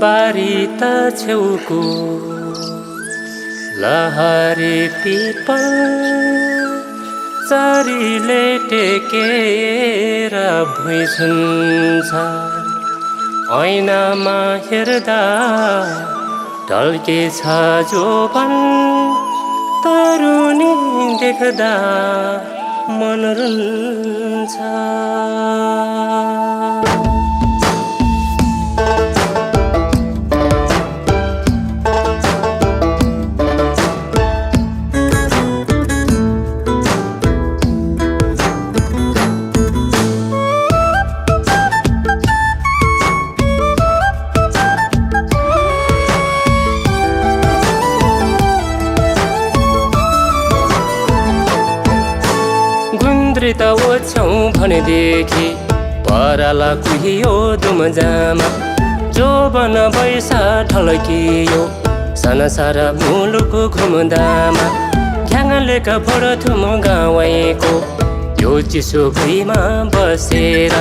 बारी त छेउको लहरी पिपल चरीले टेकेर भुइँ छुन्छ ऐनामा हेर्दा ढल्केछ जोबन तरुनी देख्दा मन रुन्छ त ओछ्यौँ भनेदेखि पराला कुहियो दुमजामा जोबन बैसा ढल्कियो सनसारा मुलुक घुम्दामा घ्याङलेका भोरथुम गाउँको यो चिसो भुइँमा बसेर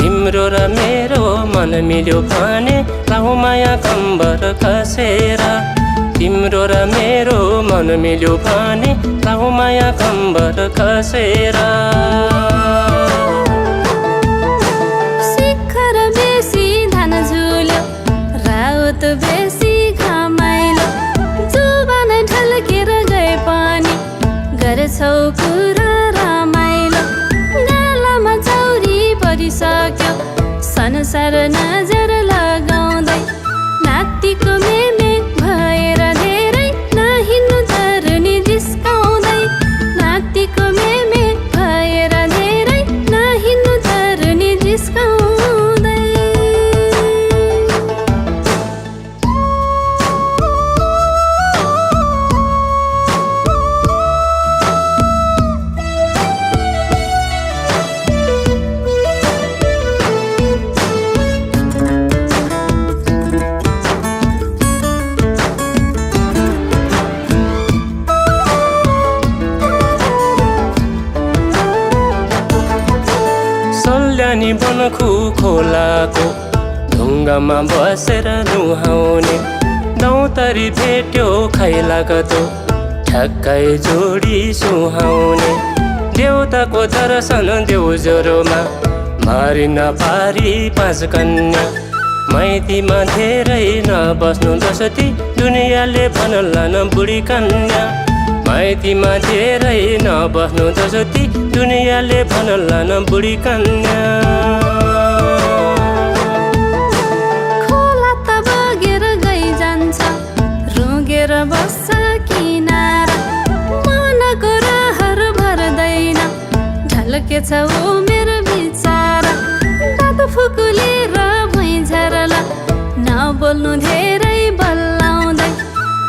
तिम्रो र मेरो मन मिल्यो भने लाउ माया कम्बर कसेर तिम्रो र मेरो मन मिल्यो भने लाउ माया कम्बर कसेर शिखर बेसी धान झुल्यो राउत बेसी घमाइलो जुबान ढल्केर गए पनि गर्छौ कुरा रमाइलो गालामा चौरी परिसक्यो संसार नजर लगाउँदै नातिको मेमे भएर धेरै नहिन्नु तरुनी जिस्काउँदै नातिको मेमे भएर धेरै नहिन्नु तरुनी जिस्काउँदै सल्यानी बनखु खोलाको ढुङ्गामा बसेर नुहाउने दौतरी भेट्यो खैलागतो ठ्याक्कै जोडी सुहाउने देउताको दर्शन देउजरोमा मारिन पारी 5 कन्या माइतीमा धेरै नबस्नु दसती दुनियाँले भन्ला न बुढी कन्या माइतीमा धेरै नबस्नु दसती दुनियाँले भन्ला न बुढी कन्या खोला त बगेर गइजान्छ रुँगेर बस्छ किनारा मनको रहर भर्दैन ढल्केछ उमेर बिचारा दाँत फुकुलेर भुइँ झरला नबोल्नु धेरै बल्लाउँदै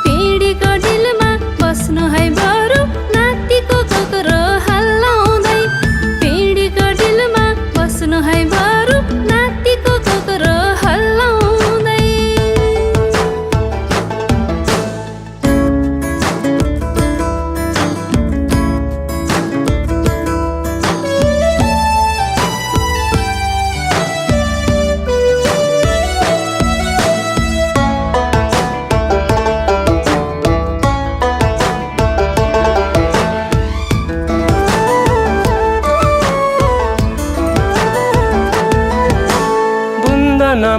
पिँढीको डिलमा बस्नु है बरु नातिको कोक्रो हल्लाउँदै पिँढीको डिलमा बस्नु है बरु नातिको कोक्रो हल्लाउँदै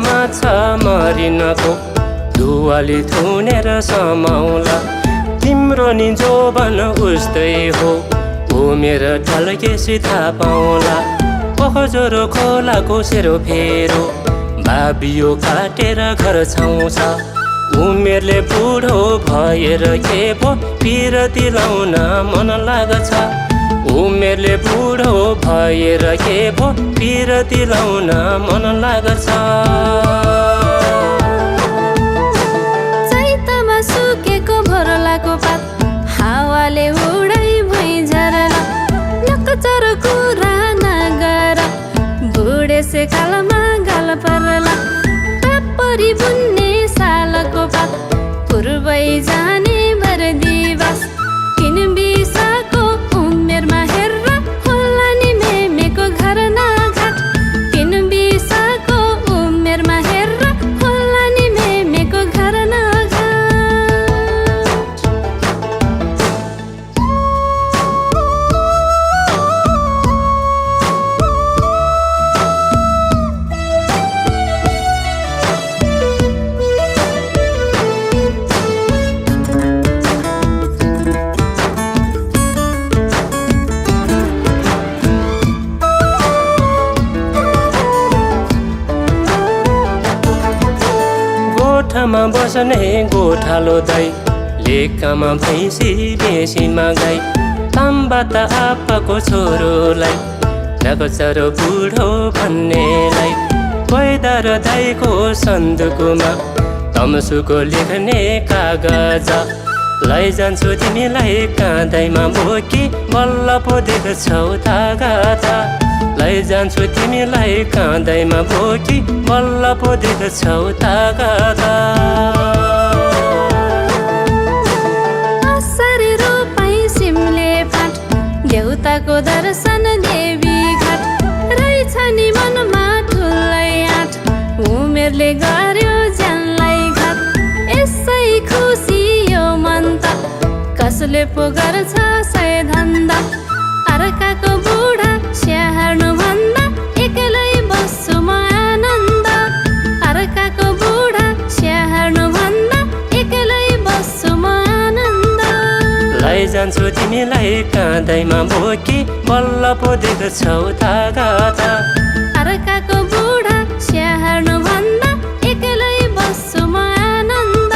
माछा मरिनको दुवाली थुनेर समाउला तिम्रो नि जोबन उस्तै हो उमेर ढल्केसी थाहा पाउला पोखजोरो खोलाको सेरो फेरो भाबियो काटेर घर छाउँछ उमेरले बुढो भएर के भो पिरती लाउन मन लाग्छ उमेरले बुढो भएर के भो पिरती लाउन मन लाग्छ चैतमा सुकेको भरलाको पात हावाले उडाइ भुइँ झरला नकचर कुरा नगर बुढेसे कालमा गाल परला पापरी बुन्ने सालको पात पूर्वै जाने भर दिवस किन बिसाको उमेरमा हेर्र होला नि मेमेको घर न घाट किन बिसाको उमेरमा हेर्र कोठामा बस्ने गोठालो दाइ, लेकामा भैँसी बेसीमा गाई, ताम्बात आप्पाको छोरोलाई, नगचरो बुढो भन्नेलाई, पैदा र दाइको सन्दुकमा तमसुको लेख्ने कागज लैजान्छु तिमीलाई काँधैमा बोकी, बल्ल पो देख्छौ तागता। लैजान्छु तिमीलाई काँधैमा बोकी, बल्ल पो देख्छौ तागता। असरी रोपाई सिमले फाट, देउताको दर्शन देवी घाट, रहेछ नि मनमा ठुलै आँट, उमेरले गर्यो ज्यानलाई घात। यसै खुसी यो मन त कसले पो गर्छ सय धन्दा, अर्काको बुढा स्याहार्नु भन्दा एक्लै बस्छु म आनन्द, अर्काको बुढा स्याहार्नु भन्दा एक्लै बस्छु म आनन्द। लैजान्छु तिमीलाई काँधैमा बोकी, बल्ल पो देख्छौ तागता। अर्काको बुढा स्याहार्नु भन्दा एक्लै बस्छु म आनन्द।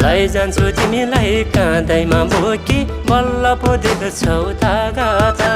लैजान्छु तिमीलाई काँधैमा बोकी, बल्ल पो देख्छौ तागता।